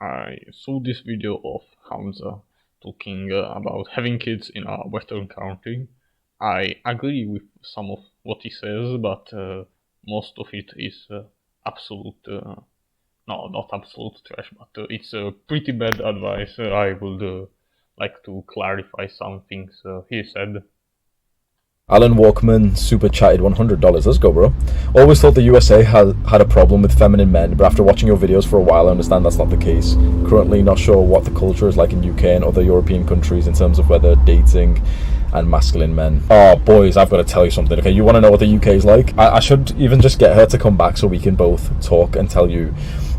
I saw this video of Hamza talking about having kids in a Western country. I agree with some of what he says, but most of it is absolute, no, not absolute trash, but it's pretty bad advice. I would like to clarify some things he said. Alan Walkman super chatted $100. Let's go, bro. Always thought the USA had a problem with feminine men, but after watching your videos for a while, I understand that's not the case. Currently, not sure what the culture is like in UK and other European countries in terms of whether dating and masculine men. Oh, boys, I've got to tell you something. Okay, you want to know what the UK is like? I should even just get her to come back so we can both talk and tell you.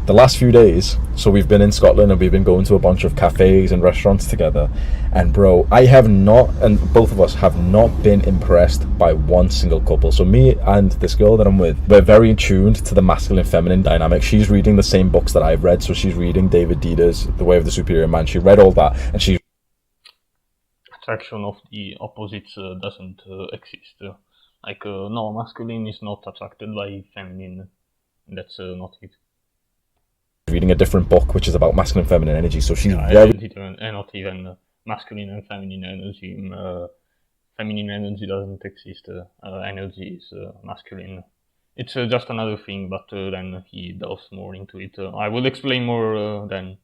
The last few days, so we've been in Scotland and we've been going to a bunch of cafes and restaurants together, and bro, I have not, and both of us have not been impressed by one single couple. So me and this girl that I'm with, we're very attuned to the masculine feminine dynamic. She's reading the same books that I've read, so she's reading David Dietz, The Way of the Superior Man. She read all that, and she's Attraction of the opposites doesn't exist. No, masculine is not attracted by feminine. That's not it. reading a different book which is about masculine and feminine energy, so she's not even masculine and feminine energy. Feminine energy doesn't exist. Energy is masculine. It's just another thing, but then he delves more into it. I will explain more then.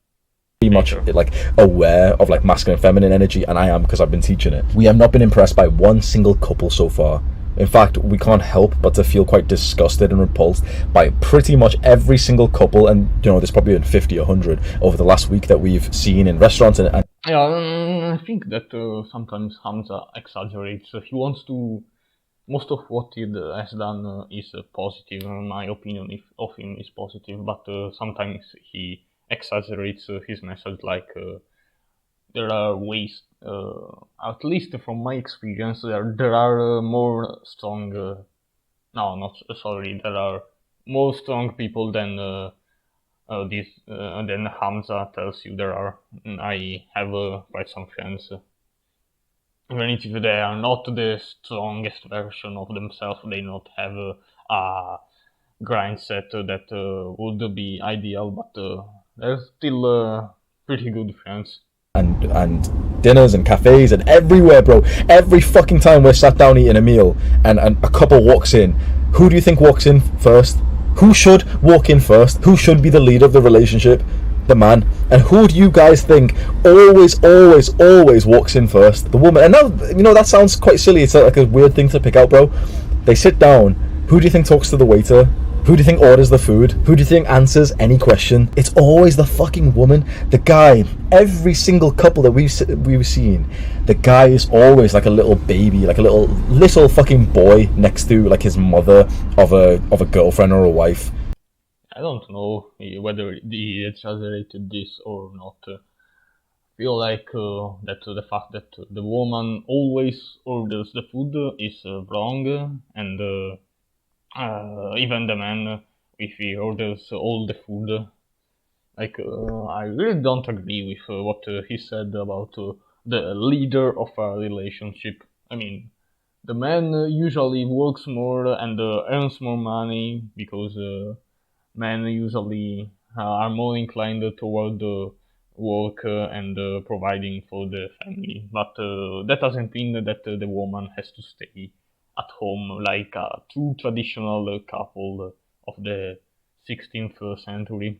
Pretty much like aware of like masculine and feminine energy, and I am, because I've been teaching it. We have not been impressed by one single couple so far. In fact, we can't help but to feel quite disgusted and repulsed by pretty much every single couple, and you know, there's probably been 50 or 100 over the last week that we've seen in restaurants and yeah, I think that sometimes Hamza exaggerates. He wants to. Most of what he has done is positive. My opinion of him is positive, but sometimes he exaggerates his message. There are ways, at least from my experience, there are more strong. No, not sorry. There are more strong people than than Hamza tells you there are. I have quite some friends. Even if they are not the strongest version of themselves, they not have a grind set that would be ideal, but they're still pretty good friends. And dinners and cafes and everywhere, bro. Every fucking time we're sat down eating a meal and a couple walks in, who do you think walks in first? Who should walk in first? Who should be the leader of the relationship? The man. And who do you guys think always walks in first? The woman. And now, you know, that sounds quite silly. It's like a weird thing to pick out, bro. They sit down. Who do you think talks to the waiter? Who do you think orders the food? Who do you think answers any question? It's always the fucking woman. The guy, every single couple that we've seen, the guy is always like a little baby, like a little fucking boy next to like his mother of a girlfriend or a wife. I don't know whether he exaggerated this or not. I feel like that the fact that the woman always orders the food is wrong, and even the man, if he orders all the food. I really don't agree with what he said about the leader of a relationship. I mean, the man usually works more and earns more money because men usually are more inclined toward work and providing for the family. But that doesn't mean that the woman has to stay at home like a true traditional couple of the 16th century.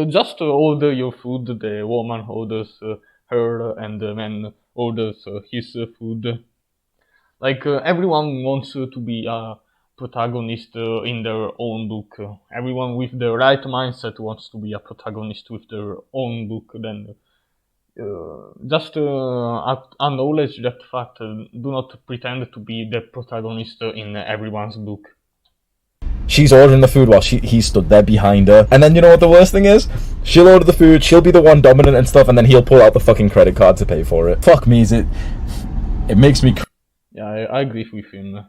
Just order your food, the woman orders her, and the man orders his food. Everyone wants to be a protagonist in their own book. Everyone with the right mindset wants to be a protagonist with their own book. Then just acknowledge that fact. Do not pretend to be the protagonist in everyone's book. She's ordering the food while he stood there behind her. And then you know what the worst thing is? She'll order the food, she'll be the one dominant and stuff, and then he'll pull out the fucking credit card to pay for it. Fuck me, it makes me... Yeah, I agree with him.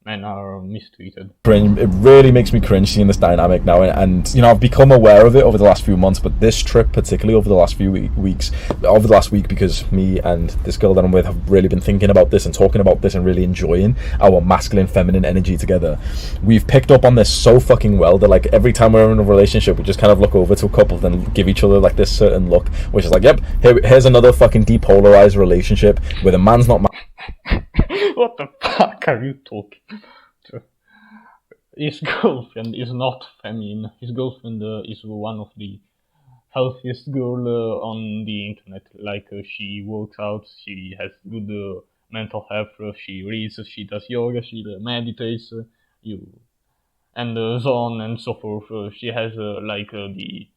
men are mistreated. Cringe. It really makes me cringe seeing this dynamic now, and you know, I've become aware of it over the last few months, but this trip particularly over the last few weeks, over the last week, because me and this girl that I'm with have really been thinking about this and talking about this and really enjoying our masculine feminine energy together. We've picked up on this so fucking well that like every time we're in a relationship, we just kind of look over to a couple and give each other like this certain look, which is like, yep, here's another fucking depolarized relationship where the man's not What the fuck are you talking to? His girlfriend is not feminine. His girlfriend is one of the healthiest girl on the internet. Like she works out, she has good mental health, she reads, she does yoga, she meditates, and so on and so forth. She has the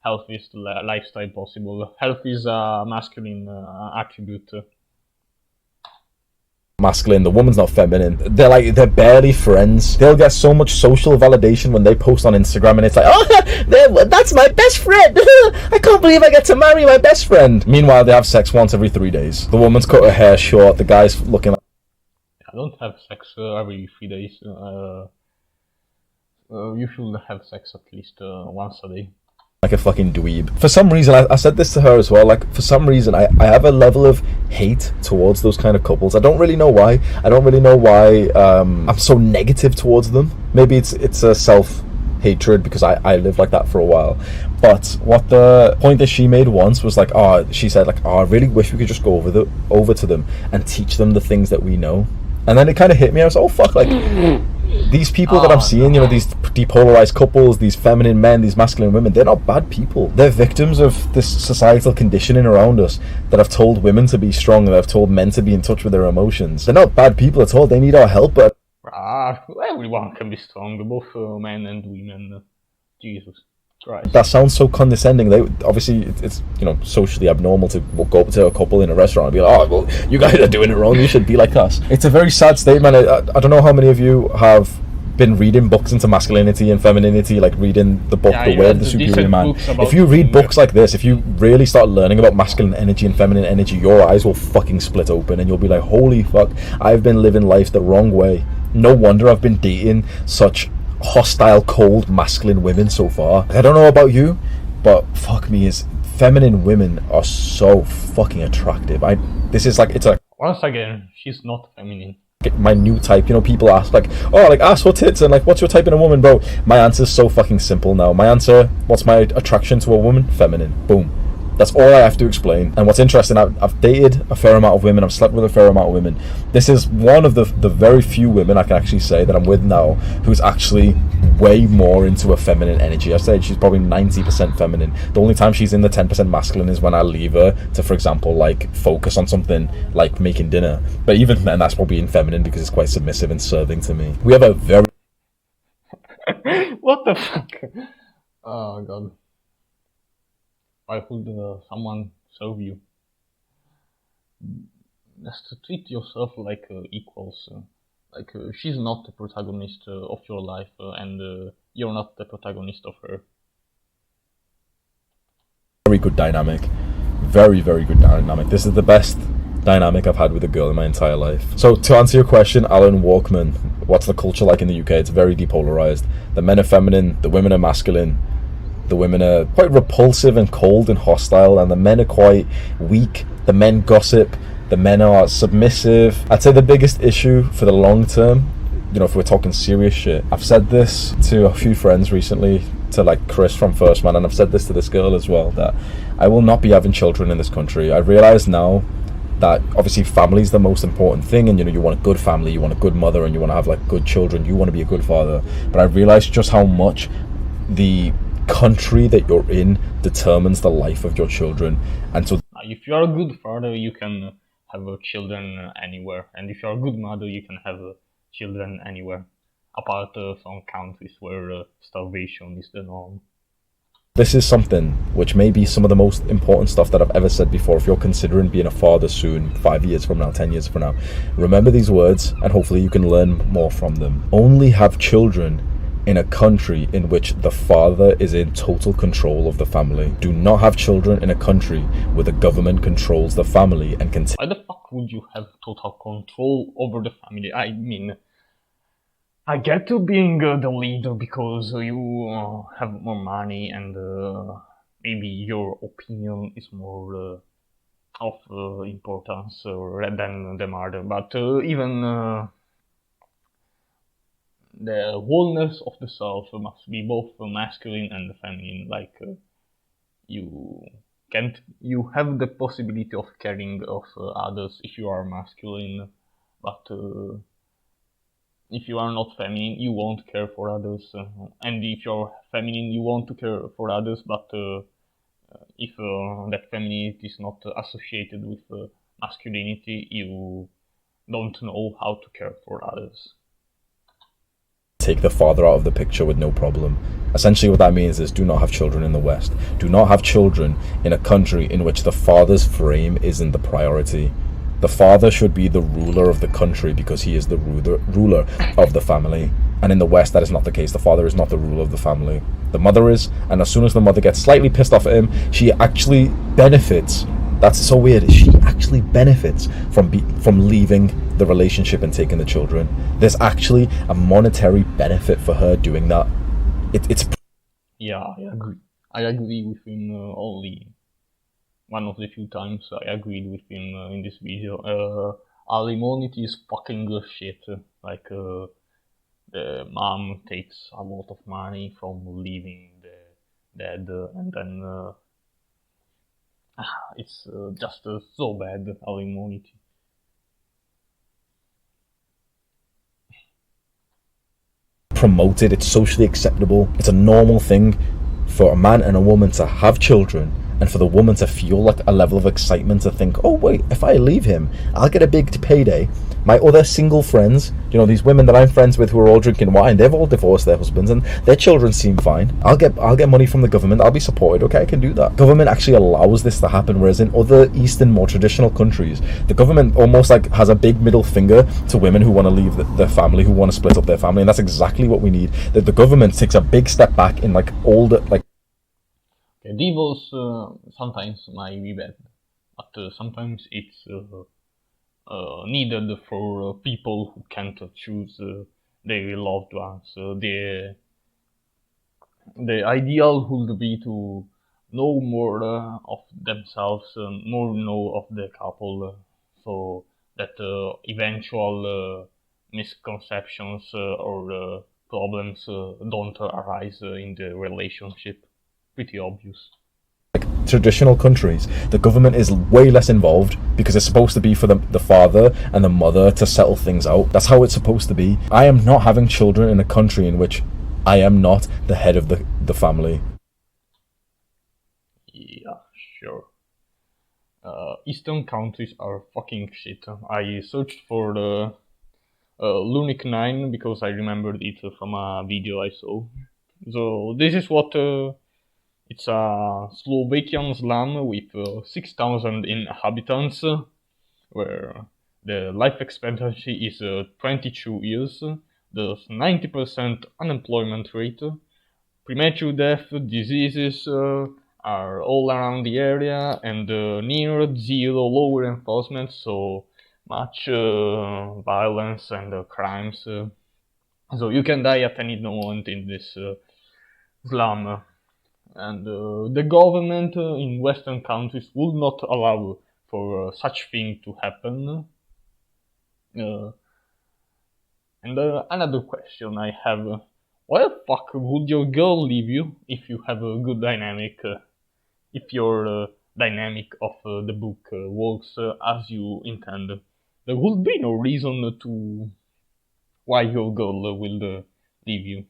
healthiest lifestyle possible. Health is a masculine attribute. Masculine, the woman's not feminine. They're barely friends. They'll get so much social validation when they post on Instagram and it's like, oh, that's my best friend. I can't believe I get to marry my best friend. Meanwhile, they have sex once every 3 days. The woman's cut her hair short, the guy's looking like, I don't have sex every 3 days. You should have sex at least once a day. Like a fucking dweeb. For some reason, I said this to her as well, like for some reason I have a level of hate towards those kind of couples. I don't really know why. I'm so negative towards them. Maybe it's a self-hatred because I lived like that for a while. But what the point that she made once was like, she said like, I really wish we could just go over to them and teach them the things that we know. And then it kind of hit me. I was like, oh fuck, like these people that I'm seeing, you know, these depolarized couples, these feminine men, these masculine women, they're not bad people. They're victims of this societal conditioning around us that have told women to be strong and that have told men to be in touch with their emotions. They're not bad people at all. They need our help. But everyone can be strong, both men and women. Jesus Christ. That sounds so condescending. They obviously it's you know, socially abnormal to go up to a couple in a restaurant and be like, oh well, you guys are doing it wrong, you should be like us. It's a very sad statement. I don't know how many of you have been reading books into masculinity and femininity, like reading the book The Way of the Superior Man. If you read books like this, if you really start learning about masculine energy and feminine energy, your eyes will fucking split open and you'll be like, holy fuck, I've been living life the wrong way. No wonder I've been dating such hostile, cold, masculine women so far. I don't know about you, but fuck me, feminine women are so fucking attractive. Once again, she's not feminine. My new type. You know, people ask like, oh, like ass or tits, and like, what's your type in a woman, bro? My answer's so fucking simple now. My answer, what's my attraction to a woman? Feminine. Boom. That's all I have to explain. And what's interesting, I've dated a fair amount of women, I've slept with a fair amount of women. This is one of the very few women I can actually say that I'm with now who's actually way more into a feminine energy. I said she's probably 90% feminine. The only time she's in the 10% masculine is when I leave her to, for example, like focus on something like making dinner. But even then, that's probably in feminine because it's quite submissive and serving to me. We have a very... What the fuck? Oh god. Why would someone serve you? Just treat yourself like equals. She's not the protagonist of your life, and you're not the protagonist of her. Very good dynamic. Very, very good dynamic. This is the best dynamic I've had with a girl in my entire life. So to answer your question, Alan Walkman, what's the culture like in the UK? It's very depolarized. The men are feminine, the women are masculine. The women are quite repulsive and cold and hostile, and the men are quite weak. The men gossip. The men are submissive. I'd say the biggest issue for the long term, you know, if we're talking serious shit, I've said this to a few friends recently, to like Chris from First Man, and I've said this to this girl as well, that I will not be having children in this country. I realise now that obviously family is the most important thing, and you know, you want a good family, you want a good mother, and you want to have like good children, you want to be a good father. But I realised just how much the country that you're in determines the life of your children. And so if you're a good father, you can have children anywhere, and if you're a good mother, you can have children anywhere, apart from countries where starvation is the norm. This is something which may be some of the most important stuff that I've ever said before. If you're considering being a father soon, 5 years from now, 10 years from now, remember these words, and hopefully you can learn more from them. Only have children in a country in which the father is in total control of the family. Do not have children in a country where the government controls the family and can... Why the fuck would you have total control over the family? I mean, I get to being the leader because you have more money and maybe your opinion is more of importance than the mother. But even the wholeness of the self must be both masculine and feminine. Like you can't, you have the possibility of caring of others if you are masculine, but if you are not feminine, you won't care for others, and if you're feminine, you want to care for others, but if that femininity is not associated with masculinity, you don't know how to care for others. Take the father out of the picture with no problem. Essentially what that means is do not have children in the West. Do not have children in a country in which the father's frame isn't the priority. The father should be the ruler of the country because he is the ruler of the family. And in the West, that is not the case. The father is not the ruler of the family. The mother is, and as soon as the mother gets slightly pissed off at him, she actually benefits. That's so weird. She actually benefits from leaving the relationship and taking the children. There's actually a monetary benefit for her doing that. It's Yeah, I agree. I agree with him only one of the few times I agreed with him in this video. Alimony is fucking shit. Like, the mom takes a lot of money from leaving the dad, and then it's just so bad, alimony. promoted, it's socially acceptable. It's a normal thing for a man and a woman to have children, and for the woman to feel like a level of excitement to think, oh wait, if I leave him, I'll get a big payday. My other single friends, you know, these women that I'm friends with who are all drinking wine, they've all divorced their husbands and their children seem fine. I'll get money from the government. I'll be supported. Okay, I can do that. Government actually allows this to happen, whereas in other Eastern, more traditional countries, the government almost like has a big middle finger to women who want to leave their family, who want to split up their family, and that's exactly what we need. That the government takes a big step back in like older, like. Divorce sometimes might be bad, but sometimes it's needed for people who can't choose their loved ones. The ideal would be to know more of themselves, more know of the couple, so that eventual misconceptions or problems don't arise in the relationship. Pretty obvious. Traditional countries, the government is way less involved because it's supposed to be for the father and the mother to settle things out. That's how it's supposed to be. I am not having children in a country in which I am not the head of the family. Yeah, sure. Eastern countries are fucking shit. I searched for the Lunik 9 because I remembered it from a video I saw. So this is what it's a Slovakian slum with 6,000 inhabitants, where the life expectancy is 22 years, there's 90% unemployment rate, premature death, diseases are all around the area, and near zero law enforcement, so much violence and crimes. So you can die at any moment in this slum. And the government in Western countries would not allow for such thing to happen. And another question I have: why the fuck would your girl leave you if you have a good dynamic? If your dynamic of the book works as you intend, there would be no reason to why your girl will leave you.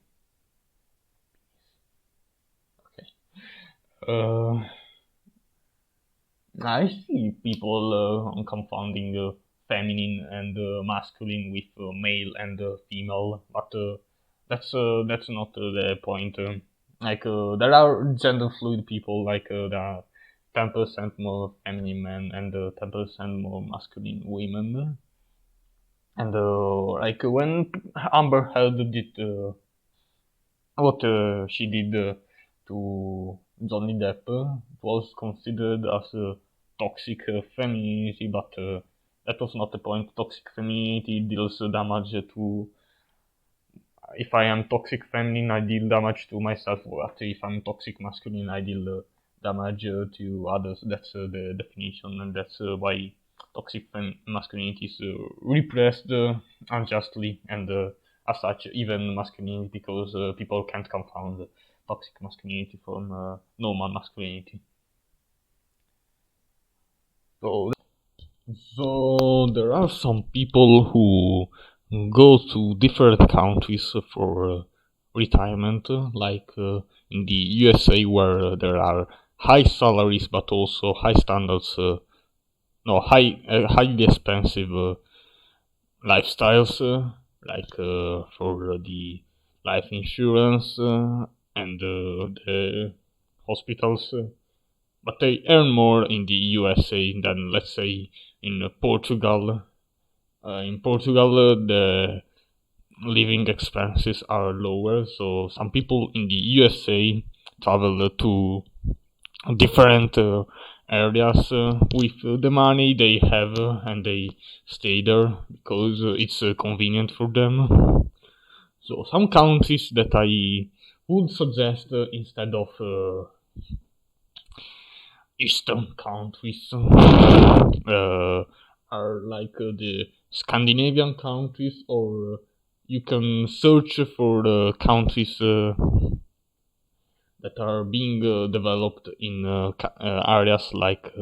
I see people confounding feminine and masculine with male and female, but that's not the point. There are gender fluid people, like there are 10% more feminine men and 10% more masculine women. And like when Amber Heard did what she did to Johnny Depp, it was considered as a toxic femininity, but that was not the point. Toxic femininity deals damage to if I am toxic feminine, I deal damage to myself, but if I'm toxic masculine, I deal damage to others. That's the definition, and that's why toxic masculinity is repressed unjustly, and as such, even masculinity, because people can't confound toxic masculinity from normal masculinity. So, so there are some people who go to different countries for retirement, like in the USA, where there are high salaries but also high standards, highly expensive lifestyles, like for the life insurance and the hospitals. But they earn more in the USA than, let's say, in Portugal. In Portugal, the living expenses are lower, so some people in the USA travel to different areas with the money they have, and they stay there because it's convenient for them. So some countries that I would suggest instead of Eastern countries are like the Scandinavian countries, or you can search for countries that are being developed in areas like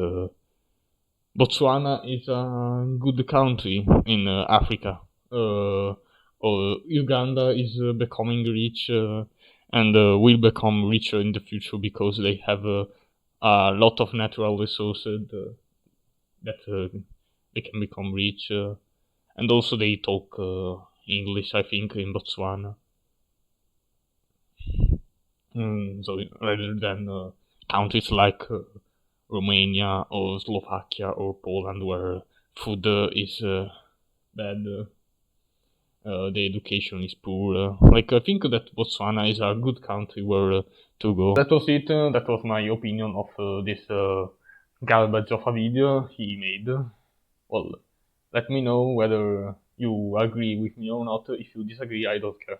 Botswana is a good country in Africa. Uganda is becoming rich and will become richer in the future because they have a lot of natural resources that they can become rich. And also they talk English, I think, in Botswana. So rather than countries like Romania or Slovakia or Poland, where food is bad, the education is poor. Like, I think that Botswana is a good country where to go. That was it. That was my opinion of this garbage of a video he made. Well, let me know whether you agree with me or not. If you disagree, I don't care.